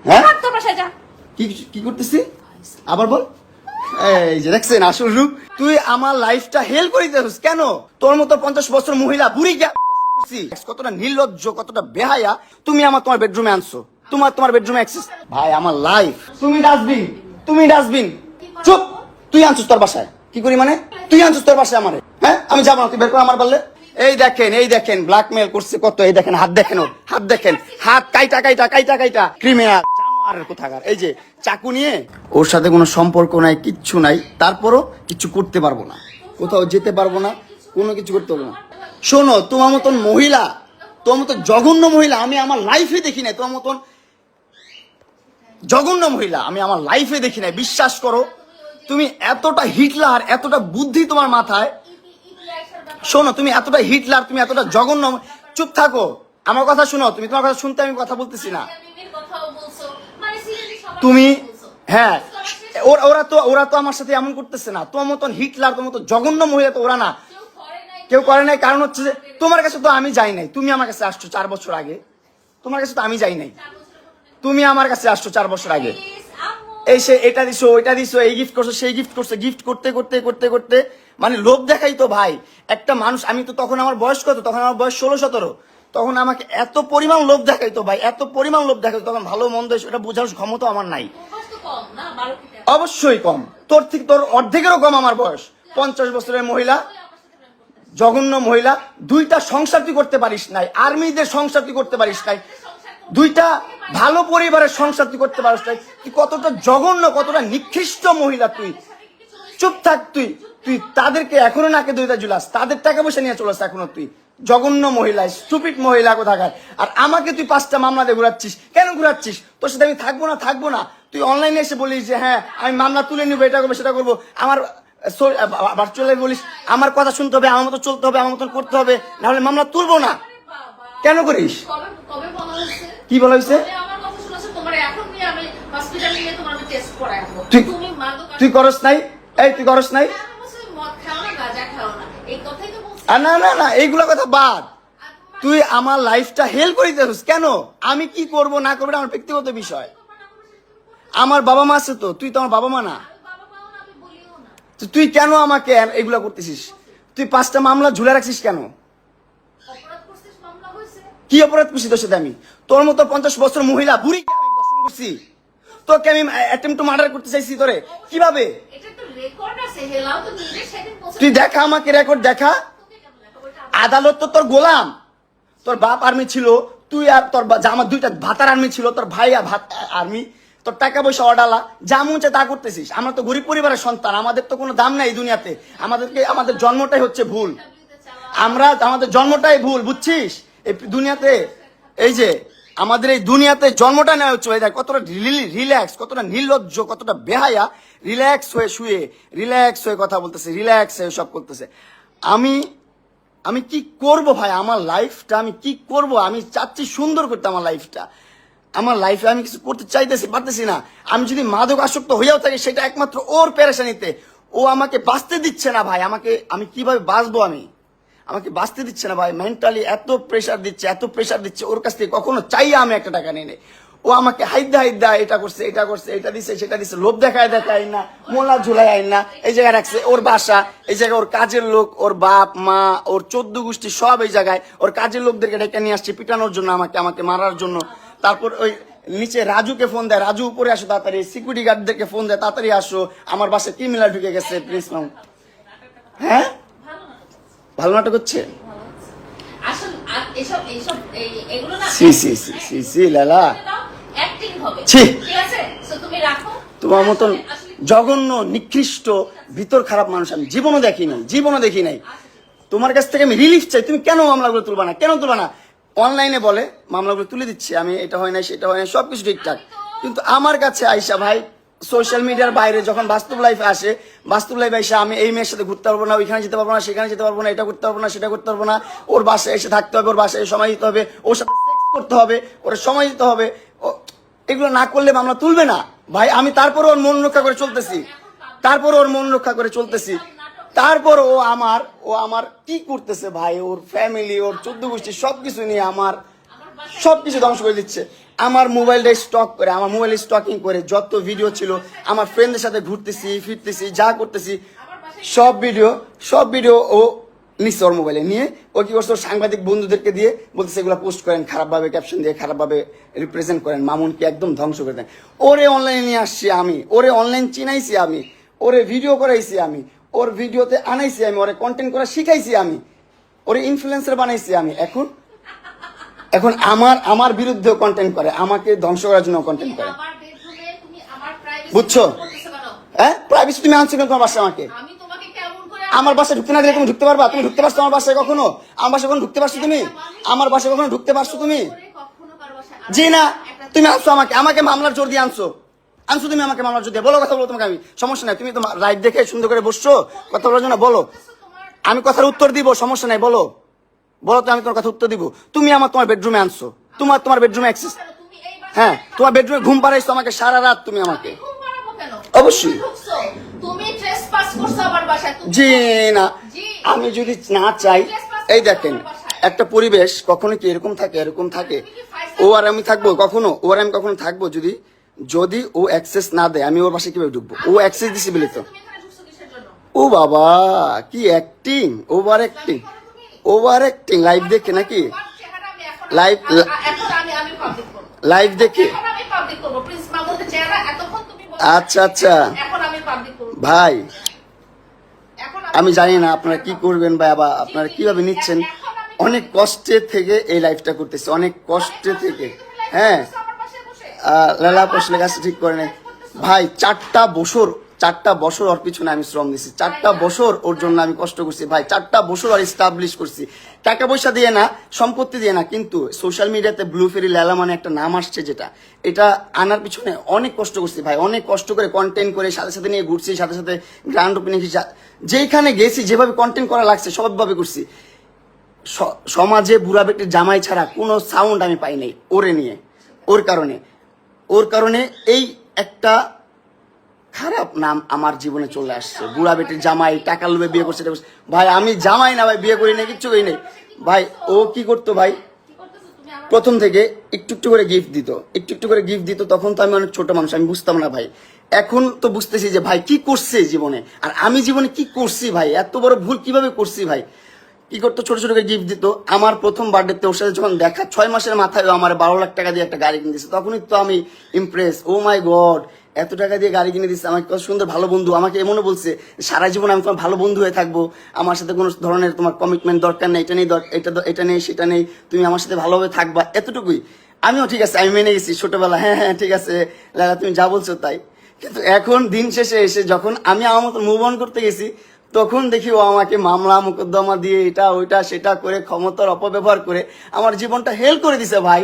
হ্যাঁ তোর বাসায় যা। কি কি করতেছি আবার বল। এই যে দেখছেন আসল রূপ। তুই আমার লাইফটা হেল করে দিতেছিস কেন? তোর মতো 50 বছর মহিলা বুড়ি কতটা নির্লজ্জ, কতটা বেহায়া। তুমি তোমার বেডরুমে আনছো, তোমার বেডরুমে অ্যাক্সেস। ভাই আমার লাইফ। তুমি ডাস্টবিন। চুপ। তুই আনছিস তোর বাসায়। কি করি মানে? তুই আনছিস তোর বাসায় আমারে। হ্যাঁ আমি যাবো না, তুই বের কর আমার পারলে। এই দেখেন ব্ল্যাকমেল করছে কত। এই দেখেন হাত, দেখেন ওর হাত, দেখেন হাত কাইটা ক্রিমিনাল জানোয়ারের কোথাকার। এই যে চাকু নিয়ে। ওর সাথে কোনো সম্পর্ক নাই, কিচ্ছু নাই, তারপরও কিছু করতে পারবো না, কোথাও যেতে পারবো না, কোনো কিছু করতে পারবো না। শোনো, তোমার মতন মহিলা, তোমার মতন জঘন্য মহিলা আমি আমার লাইফে দেখি নাই। তোমার মতন জঘন্য মহিলা আমি আমার লাইফে দেখি নাই, বিশ্বাস করো। তুমি এতটা হিটলার, এতটা বুদ্ধি তোমার মাথায়। শোনো, তুমি এতটা হিটলার, তুমি এতটা জঘন্য। চুপ থাকো, আমার কথা শোনো। তুমি তোমার কথা শুনতে আমি কথা বলতেছি না। তুমি হ্যাঁ, ওরা তো আমার সাথে এমন করতেছে না। তোমার মতন হিটলার, তোমার মতো জঘন্য মহিলা তো ওরা না, কেউ করে নাই। কারণ হচ্ছে যে তোমার কাছে তো আমি যাই নাই। তুমি আমার কাছে আসছো 4 বছর আগে। তোমার কাছে তো আমি যাই নাই, তুমি আমার কাছে আসছো 4 বছর আগে। এই সে এটা দিছো, ওইটা দিছো, এই গিফট করছো, সেই গিফট করছো। গিফট করতে করতে করতে করতে মানে লোভ দেখাই তো ভাই একটা মানুষ। আমি তো তখন আমার বয়স কত? তখন আমার বয়স 16-17। তখন আমাকে এত পরিমাণ লোভ দেখাইতো ভাই, এত পরিমাণ লোভ দেখাইতো। তখন ভালো মন্দ এটা বোঝার ক্ষমতা আমার নাই। অবশ্যই কম, তোর থেকে তোর অর্ধেকেরও কম আমার বয়স। 50 বছরের মহিলা, জঘন্য মহিলা। 2টা সংসার তুই করতে পারিস নাই, আর্মিদের সংসার তুই করতে পারিস নাই, 2টা ভালো পরিবারের সংসার তুই করতে পারিস নাই। তুই কতটা জঘন্য, কতটা নিকৃষ্ট মহিলা তুই। চুপ থাক তুই। তুই তাদেরকে এখনো নাকে দইটা ঝুলাস, তাদের টাকা পয়সা নিয়ে চলাস এখনো তুই। জঘন্য মহিলা, স্টুপিড মহিলা কোথাকার। আর আমাকে তুই 5টা মামলা দিয়ে ঘুরাচ্ছিস। কেন ঘুরাচ্ছিস? তোর সাথে আমি থাকবো না। তুই অনলাইনে এসে বলিস যে হ্যাঁ আমি মামলা তুলে নিবো, এটা করবো সেটা করবো। আমার ভার্চুয়ালি বলিস আমার কথা শুনতে হবে, আমার মতো চলতে হবে, আমার মতন করতে হবে, নাহলে মামলা তুলবো না। কেন করিস? কি বলা হয়েছে? তুই করস নাই? এই তুই করস নাই? না না না, এইগুলা কথা বাদ। তুই আমার লাইফটা হেল করে দিতেছিস কেন? আমি কি করব না করবো আমার ব্যক্তিগত বিষয়। আমার বাবা মা আছে তো, তুই তো আমার বাবা মা না। তুই কেন আমাকে এগুলা করতেছিস? তুই 5টা মামলা ঝুলে রাখছিস কেন? কি অপরাধ করছি তোর সাথে আমি? তোর মতো 50 বছর মহিলা বুড়ি আমি দর্শন করছি? তোকে আমি অ্যাটেম্প্ট টু মার্ডার করতে চাইছি তোরে কিভাবে? তুই দেখা আমাকে রেকর্ড দেখা। আদালত তো তোর গোলাম। তোর বাপ আর্মি ছিল, তুই আর তোর আমার 2টা ভাতার আর্মি ছিল, তোর ভাই আর্মি। তোর টাকা পয়সা অডালা, যা মন চায় তা করতেছিস। আমরা তো গরিব পরিবারের সন্তান, আমাদের তো কোনো দাম নাই এই দুনিয়াতে। আমাদের জন্মটাই হচ্ছে ভুল। আমাদের জন্মটাই ভুল, বুঝছিস? এই দুনিয়াতে, এই যে আমাদের এই দুনিয়াতে জন্মটা নেওয়া হচ্ছে। কতটা রিল্যাক্স, কতটা নির্লজ্জ, কতটা বেহায়া। রিল্যাক্স হয়ে শুয়ে, রিল্যাক্স হয়ে কথা বলতেছে, রিল্যাক্স হয়ে সব করতেছে। আমি কি করব ভাই? আমার লাইফটা আমি কি করব? আমি চাচ্ছি সুন্দর করতে আমার লাইফটা। আমার লাইফে আমি কিছু করতে পারতেছি না। আমি যদি মাদক আসক্ত হইয়াও থাকি সেটা একমাত্র ওর পেরেশানিতে। ও আমাকে বাঁচতে দিচ্ছে না ভাই। আমি কিভাবে বাঁচবো? আমাকে বাঁচতে দিচ্ছে না ভাই। মেন্টালি এত প্রেশার দিচ্ছে। ওর কাছ থেকে কখনো চাইয়া আমি একটা টাকা নিয়ে নেই। ও আমাকে হাইদা এটা করছে, এটা দিছে, সেটা দিছে। লোভ দেখায় না, মোলা ঝুলাই আইন না। এই জায়গায় রাখছে ওর বাসা, এই জায়গায় ওর কাজের লোক, ওর বাপ মা, ওর 14 গোষ্ঠী সব এই জায়গায়। ওর কাজের লোকদেরকে ডেকে নিয়ে আসছে পিটানোর জন্য, আমাকে মারার জন্য। তারপর ওই নিচে রাজুকে ফোন দেয়, রাজু উপরে আসো তাড়াতাড়ি। সিকিউরিটি গার্ডদেরকে ফোন দেয়, তাড়াতাড়ি আসো, আমার বাসায় ক্রিমিনাল ঢুকে গেছে, প্লিজ নাও। হ্যাঁ, ভালো নাটক হচ্ছে। তোমার মতন জঘন্য নিকৃষ্ট ভিতর খারাপ মানুষ আমি জীবনও দেখি নাই। তোমার কাছ থেকে আমি রিলিফ চাই। তুমি কেন মামলাগুলো তুলবা না? অনলাইনে বলে মামলাগুলো তুলে দিচ্ছে, আমি এটা হয় না সেটা হয় না, সবকিছু ঠিকঠাক। কিন্তু আমার কাছে আইসা ভাই, সোশ্যাল মিডিয়ার বাইরে যখন বাস্তব লাইফে আসে, আমি এই মেয়ের সাথে ঘুরতে পারবো না, ওইখানে যেতে পারবো না, সেখানে যেতে পারবো না, এটা করতে পারবো না, সেটা করতে পারবো না। ওর বাসায় এসে থাকতে হবে, ওর বাসায় সময় দিতে হবে, ওর সাথে সেক্স করতে হবে, ওর সময় দিতে হবে। এগুলো না করলে মামলা তুলবে না ভাই। আমি তারপর ওর মন রক্ষা করে চলতেছি। তারপর ও আমার কি করতেছে ভাই? ওর ফ্যামিলি, ওর 14 গোষ্ঠী সবকিছু নিয়ে আমার সবকিছু ধ্বংস করে দিচ্ছে। আমার মোবাইলটা স্টক করে, আমার মোবাইল স্টকিং করে যত ভিডিও ছিল, আমার ফ্রেন্ডদের সাথে ঘুরতেছি ফিরতেছি যা করতেছি সব ভিডিও ও নিচ্ছে ওর মোবাইলে নিয়ে। ও কি করছে, ওর সাংবাদিক বন্ধুদেরকে দিয়ে বলতেছে এগুলো পোস্ট করেন, খারাপভাবে ক্যাপশন দিয়ে খারাপভাবে রিপ্রেজেন্ট করেন, মামুনকে একদম ধ্বংস করে দেন। ওরে অনলাইনে নিয়ে আসছি আমি, ওরে অনলাইন চিনাইছি আমি, ওরে ভিডিও করাইছি আমি, ওর ভিডিওতে আনাইছি আমি, ওরে কন্টেন্ট করা শিখাইছি আমি, ওরে ইনফ্লুয়েন্সার বানাইছি আমি। এখন আমার বিরুদ্ধে কন্টেন্ট করে, আমাকে ধ্বংস করার জন্য কন্টেন্ট করে, বুঝছো? হ্যাঁ, প্রাইভেসি তুমি আনছো কেন তোমার বাসায়? আমাকে আমার বাসায় ঢুকতে না দিলে তুমি ঢুকতে পারবা? তুমি ঢুকতে পারছো আমার বাসায় কখনো? আমার বাসায় কখনো ঢুকতে পারছো তুমি? আমার বাসায় কখনো ঢুকতে পারছো তুমি? জি না, তুমি আনছো আমাকে মামলার জোর দিয়ে আনছো তুমি আমাকে মামলার জোর দিয়ে। বলো, কথা বলো, তোমাকে আমি সমস্যা নাই, তুমি তোমার লাইভ দেখে সুন্দর করে বসছো কথা বলার জন্য, বলো, আমি কথার উত্তর দিব, সমস্যা নাই, বলো তো, আমি তোমার কথা উত্তর দিব। তুমি তোমার বেডরুমে আনছো, তোমার বেডরুমে অ্যাক্সেস, হ্যাঁ, তোমার বেডরুমে ঘুম পাড়াইছো আমাকে সারা রাত তুমি আমাকে, অবশ্যই। জি না, আমি যদি না চাই, এই দেখেন একটা পরিবেশ কখনো কি এরকম থাকে, ও আর আমি থাকবো কখনো, ও আর আমি কখনো থাকবো যদি ও অ্যাক্সেস না দেয়, আমি ওর বাসায় কিভাবে ঢুকবো? ও অ্যাক্সেস দিছি বলে তো। ও বাবা, কি অ্যাক্টিং, ওভার অ্যাক্টিং লাইভ দেখে নাকি? লাইভ দেখে? আচ্ছা ভাই, আমি জানি না আপনারা কি করবেন ভাই, আবার আপনারা কিভাবে নিচ্ছেন। অনেক কষ্টে থেকে এই লাইফটা করতেছে, অনেক কষ্টে থেকে। হ্যাঁ, লালা পোষলে গাছ ঠিক করে নেই ভাই। 4টা বছর ওর পিছনে আমি শ্রম দিছি, 4টা বছর ওর জন্য আমি কষ্ট করছি ভাই, 4টা বছর আর এস্টাবলিশ করছি, টাকা পয়সা দিয়ে না, সম্পত্তি দিয়ে না, কিন্তু সোশ্যাল মিডিয়াতে ব্লু ফেরি লালা মানে একটা নাম আসছে, যেটা এটা আনার পিছনে অনেক কষ্ট করছি ভাই, অনেক কষ্ট করে কন্টেন্ট করে সাথে নিয়ে ঘুরছি, সাথে গ্র্যান্ড ওপেনিং যেখানে গেছি যেভাবে কন্টেন্ট করা লাগছে সবভাবে করছি। সমাজে বুড়া বেটির জামাই ছাড়া কোনো সাউন্ড আমি পাই নাই ওরে নিয়ে। ওর কারণে এই একটা খারাপ নাম আমার জীবনে চলে আসছে। বুড়া বেটির জামাই, টাকা লোভে বিয়ে করছে ভাই। আমি জামাই না ভাই, বিয়ে করি না, কিচ্ছু করি নাই ভাই। ও কি করতো ভাই, প্রথম থেকে একটু করে গিফট দিত, তখন তো আমি অনেক ছোট মানুষ, আমি বুঝতাম না ভাই। এখন তো বুঝতেছি যে ভাই কি করছে জীবনে, আর আমি জীবনে কি করছি ভাই, এত বড় ভুল কিভাবে করছি ভাই। কি করতো, ছোট করে গিফট দিত। আমার প্রথম বার্থডেতে ওর সাথে যখন দেখা, 6 মাসের মাথায় আমার 12 লাখ টাকা দিয়ে একটা গাড়ি কিনে দিচ্ছে, তখনই তো আমি ইমপ্রেস। ও মাই গড, এত টাকা দিয়ে গাড়ি কিনে দিচ্ছে আমাকে, কত সুন্দর ভালো বন্ধু। আমাকে এমনও বলছে সারা জীবন আমি তোমার ভালো বন্ধু হয়ে থাকবো, আমার সাথে কোনো ধরনের তোমার কমিটমেন্ট দরকার নেই, এটা নেই সেটা নেই, তুমি আমার সাথে ভালোভাবে থাকবা, এতটুকুই। আমিও ঠিক আছে, আমি মেনে গেছি ছোটবেলা, হ্যাঁ ঠিক আছে লালা তুমি যা বলছো তাই। কিন্তু এখন দিন শেষে এসে যখন আমি আমার মতো মুভ অন করতে গেছি, তখন দেখি ও আমাকে মামলা মোকদ্দমা দিয়ে এটা ওইটা সেটা করে, ক্ষমতার অপব্যবহার করে আমার জীবনটা হেল করে দিছে ভাই,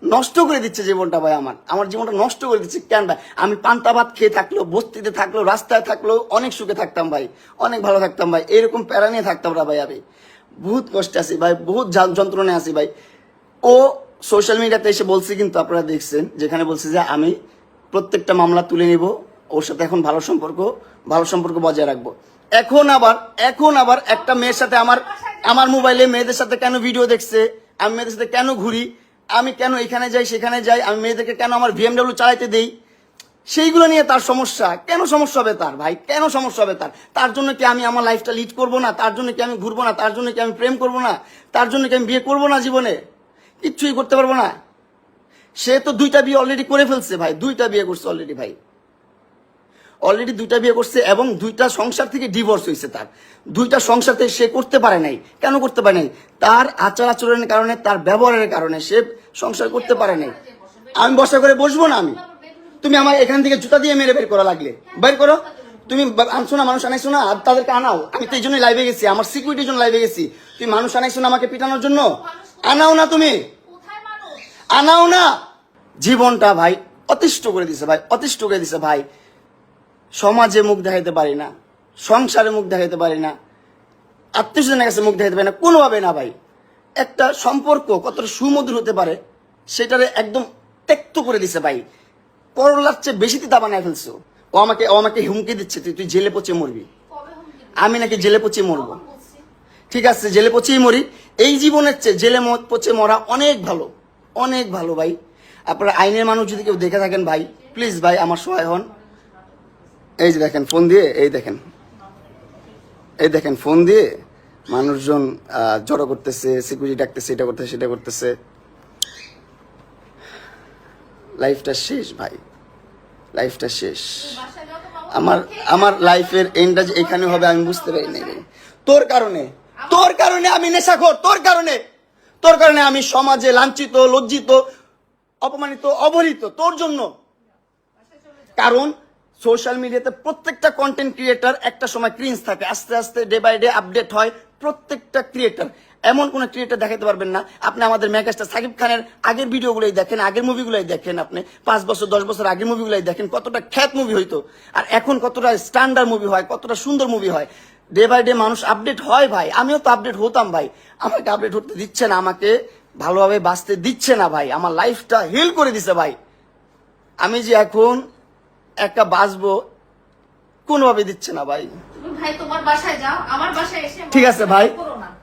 নষ্ট করে দিচ্ছে জীবনটা ভাই। আমার জীবনটা নষ্ট করে দিচ্ছে কেন ভাই? আমি পান্তা ভাত খেয়ে থাকলেও, বস্তিতে থাকলেও, রাস্তায় থাকলেও অনেক সুখে থাকতাম ভাই, অনেক ভালো থাকতাম ভাই। এরকম প্যারা নিয়ে থাকতাম না ভাই, আমি বহুত কষ্টে আছি ভাই, বহুত যন্ত্রণায় আছি ভাই। ও সোশ্যাল মিডিয়াতে এসে বলছে, কিন্তু আপনারা দেখছেন, যেখানে বলছে যে আমি প্রত্যেকটা মামলা তুলে নিব, ওর সাথে এখন ভালো সম্পর্ক বজায় রাখবো। এখন আবার একটা মেয়ের সাথে আমার মোবাইলে মেয়েদের সাথে কেন ভিডিও দেখছে, আমি মেয়েদের সাথে কেন ঘুরি, আমি কেন এখানে যাই সেখানে যাই, আমি মেয়েদেরকে কেন আমার BMW চালাইতে দেই, সেইগুলো নিয়ে তার সমস্যা। কেন সমস্যা হবে তার ভাই, কেন সমস্যা হবে তার জন্য কি আমি আমার লাইফটা লিড করবো না? তার জন্য কি আমি ঘুরবো না? তার জন্য কি আমি প্রেম করবো না? তার জন্য কি আমি বিয়ে করবো না? জীবনে কিচ্ছুই করতে পারবো না। সে তো 2টা বিয়ে অলরেডি করে ফেলছে ভাই, 2টা বিয়ে করছে অলরেডি ভাই, অলরেডি 2টা বিয়ে করছে, এবং 2টা সংসার থেকে ডিভোর্স হয়েছে তার। 2টা সংসার থেকে সে করতে পারে নাই। কেন করতে পারে নাই? তার আচার আচরণের কারণে, তার ব্যবহারের কারণে সে সংসার করতে পারে নাই। আমি বসা করে বসবো না আমি? তুমি আমার এখান থেকে জুতা দিয়ে মেরে বের করা লাগলে বের করো। তুমি আনছো না, মানুষ আনাইছো না, তাদেরকে আনাও। আমি তো এই জন্যই লাইভে গেছি, আমার সিকিউরিটির জন্য লাইভে গেছি। তুমি মানুষ আনাইছো না আমাকে পিটানোর জন্য? আনাও না, তুমি আনাও না। জীবনটা ভাই অতিষ্ঠ করে দিছে ভাই, সমাজে মুখ দেখাইতে পারি না, সংসারে মুখ দেখাইতে পারি না, আত্মীয়স্বজনের কাছে মুখ দেখাইতে পারি না, কোনোভাবে না ভাই। একটা সম্পর্ক কতটা সুমধুর হতে পারে সেটারে একদম ত্যক্ত করে দিছে ভাই, করলার চেয়ে বেশি তিতা বানায় ফেলছো। ও আমাকে হুমকি দিচ্ছে, তুই জেলে পচে মরবি। আমি নাকি জেলে পচে মরবো? ঠিক আছে, জেলে পচেই মরি। এই জীবনের চেয়ে জেলে পচে মরা অনেক ভালো ভাই। আপনারা আইনের মানুষ যদি কেউ দেখে থাকেন ভাই, প্লিজ ভাই আমার সহায় হন। এই যে দেখেন ফোন দিয়ে, এই দেখেন ফোন দিয়ে মানুষজন জড়ো করতেছে, সিকিউরিটি ডাকতেছে, এটা করতেছে সেটা করতেছে। লাইফটা শেষ ভাই, লাইফটা শেষ। আমার লাইফের এন্ডটা যে এখানে হবে আমি বুঝতে পারি নাই রে। তোর কারণে আমি নেশাখোর, তোর কারণে আমি সমাজে লাঞ্ছিত, লজ্জিত, অপমানিত, অবহেলিত তোর জন্য। কারণ সোশ্যাল মিডিয়াতে প্রত্যেকটা কন্টেন্ট ক্রিয়েটার একটা সময় ক্রিঞ্জ থাকে, আস্তে আস্তে ডে বাই ডে আপডেট হয় প্রত্যেকটা ক্রিয়েটার। এমন কোন ক্রিয়েটার দেখাতে পারবেন না আপনি আমাদের মেগাস্টার সাকিব খানের আগের ভিডিওগুলোই দেখেন, আগের মুভিগুলোই দেখেন, আপনি 5 বছর 10 বছর আগের মুভিগুলোই দেখেন, কতটা খ্যাত মুভি হইতো আর এখন কতটা স্ট্যান্ডার্ড মুভি হয়, কতটা সুন্দর মুভি হয়। ডে বাই ডে মানুষ আপডেট হয় ভাই, আমিও তো আপডেট হতাম ভাই। আমাকে আপডেট হতে দিচ্ছে না, আমাকে ভালোভাবে বাঁচতে দিচ্ছে না ভাই, আমার লাইফটা হিল করে দিছে ভাই। আমি যে এখন একটা বাঁচবো কোনোভাবে দিচ্ছে না ভাই। ভাই তোমার বাসায় যাও, আমার বাসায় এসে ঠিক আছে ভাই,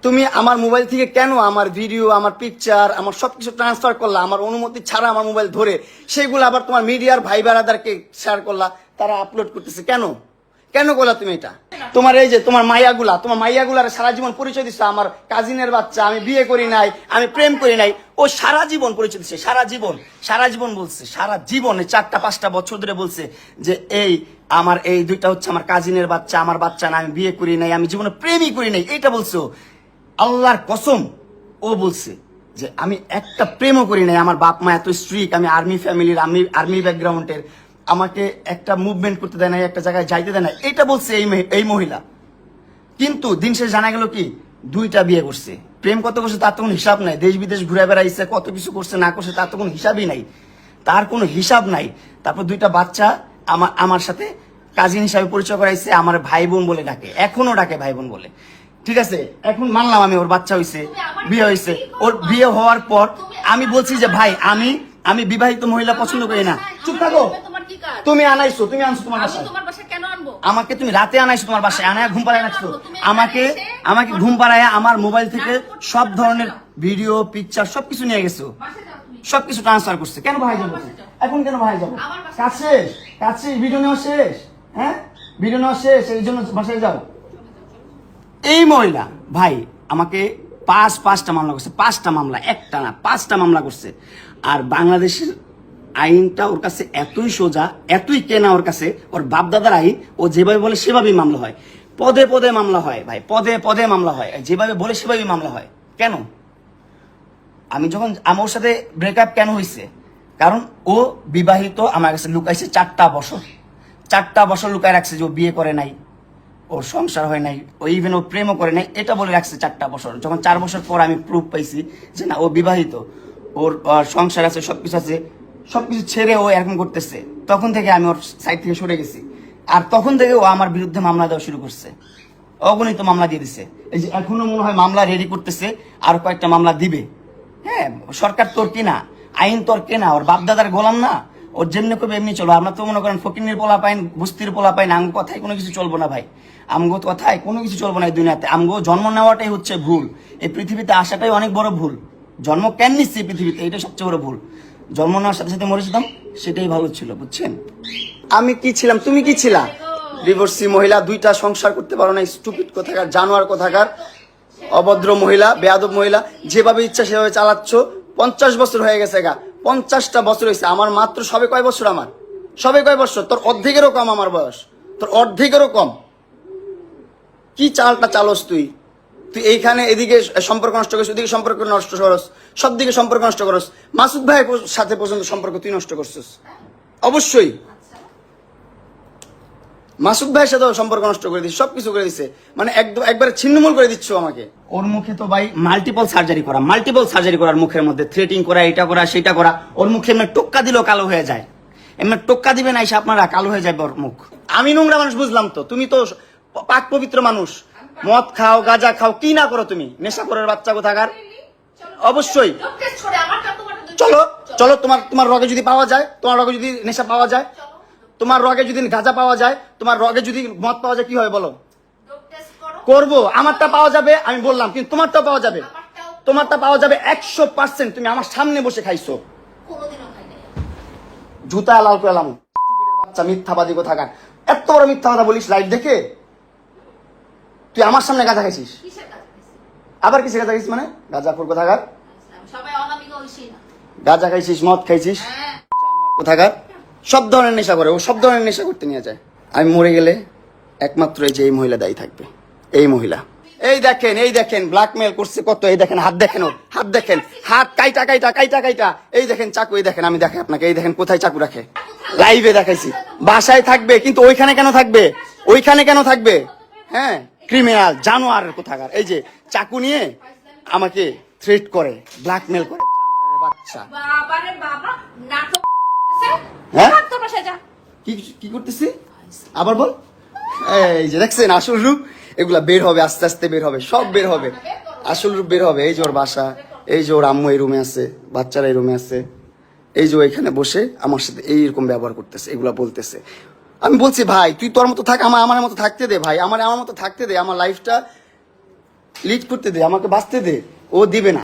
তুমি আমার মোবাইল থেকে কেন আমার ভিডিও, আমার পিকচার, আমার সবকিছু ট্রান্সফার করলা আমার অনুমতি ছাড়া, আমার মোবাইল ধরে সেগুলো আবার তোমার মিডিয়ার ভাই বেড়াদারকে শেয়ার করলা, তারা আপলোড করতেছে কেন? কেন করলা তুমি এটা? তোমার এই যে তোমার মাইয়াগুলার সারা জীবন পরিচয় দিচ্ছে আমার কাজিনের বাচ্চা, আমি বিয়ে করি নাই, আমি প্রেম করি নাই। ও সারা জীবন পরিচয় দিচ্ছে, সারা জীবন বলছে, সারা জীবনে 4-5টা বছর ধরে বলছে যে আমার এই দুইটা হচ্ছে আমার কাজিনের বাচ্চা, আমার বাচ্চা না, আমি বিয়ে করি নাই, আমি জীবনে প্রেমই করি নাই। এটা বলছে আল্লাহর কসম, ও বলছে যে আমি একটা প্রেমও করি নাই, আমার বাপ মা এত স্ট্রিক্ট, আমি আর্মি ফ্যামিলির, আমি আর্মি ব্যাকগ্রাউন্ডের, আমাকে একটা মুভমেন্ট করতে দেয় না, একটা জায়গায় যাইতে দেয় না, এটা বলছে এই মহিলা। কিন্তু দিন শেষে জানা গেল কি 2টা বিয়ে করছে। প্রেম কত করছে তার তো কোনো হিসাব নাই, দেশ বিদেশ ঘুরে বেড়াইছে, কত কিছু করছে না করছে তার তো কোনো হিসাবই নাই, তার কোনো হিসাব নাই। তারপর 2টা বাচ্চা আমার সাথে কাজিন হিসাবে পরিচয় করাইছে, আমার ভাই বোন বলে ডাকে, এখনো ডাকে ভাই বোন বলে। ঠিক আছে, এখন মানলাম আমি ওর বাচ্চা হয়েছে, বিয়ে হয়েছে, ওর বিয়ে হওয়ার পর আমি বলছি যে ভাই আমি বিবাহিত মহিলা পছন্দ করি না। চুপ থাকো, তুমি আনছো তোমার বাসায়, আমাকে তুমি রাতে আনাইছো তোমার বাসায়, আনায় ঘুম পাড়ায় আনাইছো, আমাকে ঘুম পাড়ায় আমার মোবাইল থেকে সব ধরনের ভিডিও পিকচার সবকিছু নিয়ে গেছো, সবকিছু ট্রান্সফার করছে। কেন ভাই যাবো এখন, কেন ভাই যাবো? কাছে ভিডিও নেওয়া শেষ, হ্যাঁ ভিডিও নেওয়া শেষ, এই জন্য বাসায় যাও। এই মহিলা ভাই আমাকে পাঁচটা মামলা করছে, 5টা মামলা, একটা না 5টা মামলা করছে। আর বাংলাদেশের আইনটা ওর কাছে এতই সোজা, এতই কেনা ওর কাছে, ওর বাপদাদার আইন, ও যেভাবে বলে সেভাবেই মামলা হয়, পদে পদে মামলা হয় ভাই, পদে পদে মামলা হয়, যেভাবে বলে সেভাবেই মামলা হয়। কেন? আমি যখন আমার সাথে ব্রেকআপ কেন হয়েছে, কারণ ও বিবাহিত, আমার কাছে লুকাইছে 4টা বছর লুকায় রাখছে যে ও বিয়ে করে নাই, ওর সংসার হয় নাই, ও ইভেন ও প্রেমও করে নাই, এটা বলে রাখছে 4টা বছর। যখন 4 বছর পর আমি প্রুফ পাইছি যে না ও বিবাহিত, ওর সংসার আছে, সবকিছু আছে, সবকিছু ছেড়ে ও এরকম করতেছে, তখন থেকে আমি ওর সাইড থেকে সরে গেছি। আর তখন থেকে ও আমার বিরুদ্ধে মামলা দেওয়া শুরু করছে, অগণিত মামলা দিয়ে দিছে। এই যে এখনো মনে হয় মামলা রেডি করতেছে, আর কয়েকটা মামলা দিবে। হ্যাঁ, সরকার তোর কিনা, আইন তোর কেনা, ওর বাপদাদার গোলাম না, ওর যেমনি করবে এমনি চলো। আমরা তো মনে করেন ফকিনের পোলা পাইন, বস্তির পোলা পাইন, আমগো কথায় কোনো কিছু চলবো না ভাই, আমগো কথায় কোনো কিছু চলবো না এই দুনিয়াতে। আমগো জন্ম নেওয়াটাই হচ্ছে ভুল, এই পৃথিবীতে আসাটাই অনেক বড় ভুল। জন্ম কেন নিচ্ছে এই পৃথিবীতে, এটা সবচেয়ে বড় ভুল। জন্ম নেওয়ার সাথে সাথে মরে যেতাম, সেটাই ভালো ছিল, বুঝছেন? আমি কি ছিলাম, তুমি কি ছিলা? ডিভোর্সি মহিলা, 2টা সংসার করতে পারো না, স্টুপিড কোথাকার, জানোয়ার কোথাকার, অভদ্র মহিলা, বেয়াদব মহিলা, যেভাবে ইচ্ছা সেভাবে চালাচ্ছ। 50 বছর হয়ে গেছে গা, 50টা বছর হয়েছে আমার, মাত্র সবে কয় বছর আমার, সবে কয় বছর? তোর অর্ধেকেরও কম আমার বয়স, তোর অর্ধেকেরও কম। কি চালটা চালস তুই এইখানে, এদিকে সম্পর্ক নষ্ট করিস, ওদিকে সম্পর্ক নষ্ট করস, সব দিকে সম্পর্ক নষ্ট করস। মাসুদ ভাইয়ের সাথে পর্যন্ত সম্পর্ক তুই নষ্ট করছিস, অবশ্যই মাসুদ ভাইয়ের সাথে সম্পর্ক নষ্ট করে দিচ্ছে, সবকিছু করে দিচ্ছে, মানে একবারে ছিন্নমূল করে দিচ্ছ আমাকে। ওর মুখে তো ভাই মাল্টিপল সার্জারি করার মুখের মধ্যে থ্রেটিং করা, এটা করা সেটা করা। ওর মুখে এমনি টোক্কা দিলেও কালো হয়ে যায়, এমনি টোক্কা দিবেন আইসা আপনারা, কালো হয়ে যাবে ওর মুখ। আমি নোংরা মানুষ বুঝলাম তো, তুমি তো পাক পবিত্র মানুষ, মদ খাও, গাঁজা খাও, কি না করো তুমি, নেশা করার বাচ্চা কোথাকার। অবশ্যই চলো, তোমার রগে যদি পাওয়া যায়, তোমার রগে যদি নেশা পাওয়া যায়, তোমার রগে যদি গাঁজা পাওয়া যায়, তোমার রগে যদি মদ পাওয়া যায়, কি হয় বলো? করবো, আমারটা পাওয়া যাবে আমি বললাম, কিন্তু তোমারটা পাওয়া যাবে 100%। তুমি আমার সামনে বসে খাইছো, জুতা লাল করে এলাম। বাচ্চা মিথ্যাবাদী কোথাকার, এত বড় মিথ্যা কথা বলিস লাইভ দেখে। তুই আমার সামনে গাঁজা খাইছিস, কিসের কাজ করছিস? আবার কিসে গাঁজা খাইছিস মানে? গাঁজাখোর কোথাকার, সবাই অনামিকা ঐশী না। গাঁজা খাইছিস, মদ খাইছিস হ্যাঁ। কোথাকার, সব ধরনের নেশা করে ও, সব ধরনের নেশা করতে নিয়ে যায়। আমি মরে গেলে একমাত্র এই যে এই মহিলা দায়ী থাকবে, এই মহিলা। এই দেখেন ব্ল্যাকমেল করছে কত, এই দেখেন হাত দেখেন ওর, হাত দেখেন, হাত কাইটা কাইটা কাইটা কাইটা, এই দেখেন চাকু, এই দেখেন আমি দেখাই আপনাকে, এই দেখেন কোথায় চাকু রাখে, লাইভে দেখাইছি। বাসায় থাকবে কিন্তু ওইখানে কেন থাকবে, ওইখানে কেন থাকবে? হ্যাঁ, ক্রিমিনাল জানোয়ার কোথাকার, এই যে চাকু নিয়ে আমাকে থ্রেট করে, ব্ল্যাকমেল করে, জানোয়ারের বাচ্চা। বাবারে বাবা, নাটক করতেছে। হ্যাঁ? ভাগ তোর বাসায় যা। কি কি করতেছি আবার বল। এই যে দেখছেন আসল রূপ, এগুলা বের হবে, আস্তে আস্তে বের হবে, সব বের হবে, আসল রূপ বের হবে। এই যে ওর বাসা, এই যে ওর আম্মু এই রুমে আছে, বাচ্চারা এই রুমে আছে, এই যে ও এখানে বসে আমার সাথে এইরকম ব্যবহার করতেছে, এগুলা বলতেছে। আমি বলছি ভাই তুই তোর মতো থাক, আমার মতো থাকতে দে ভাই, আমার মতো থাকতে দে, আমার লাইফটা লিড করতে দে, আমাকে বাঁচতে দে। ও দিবে না।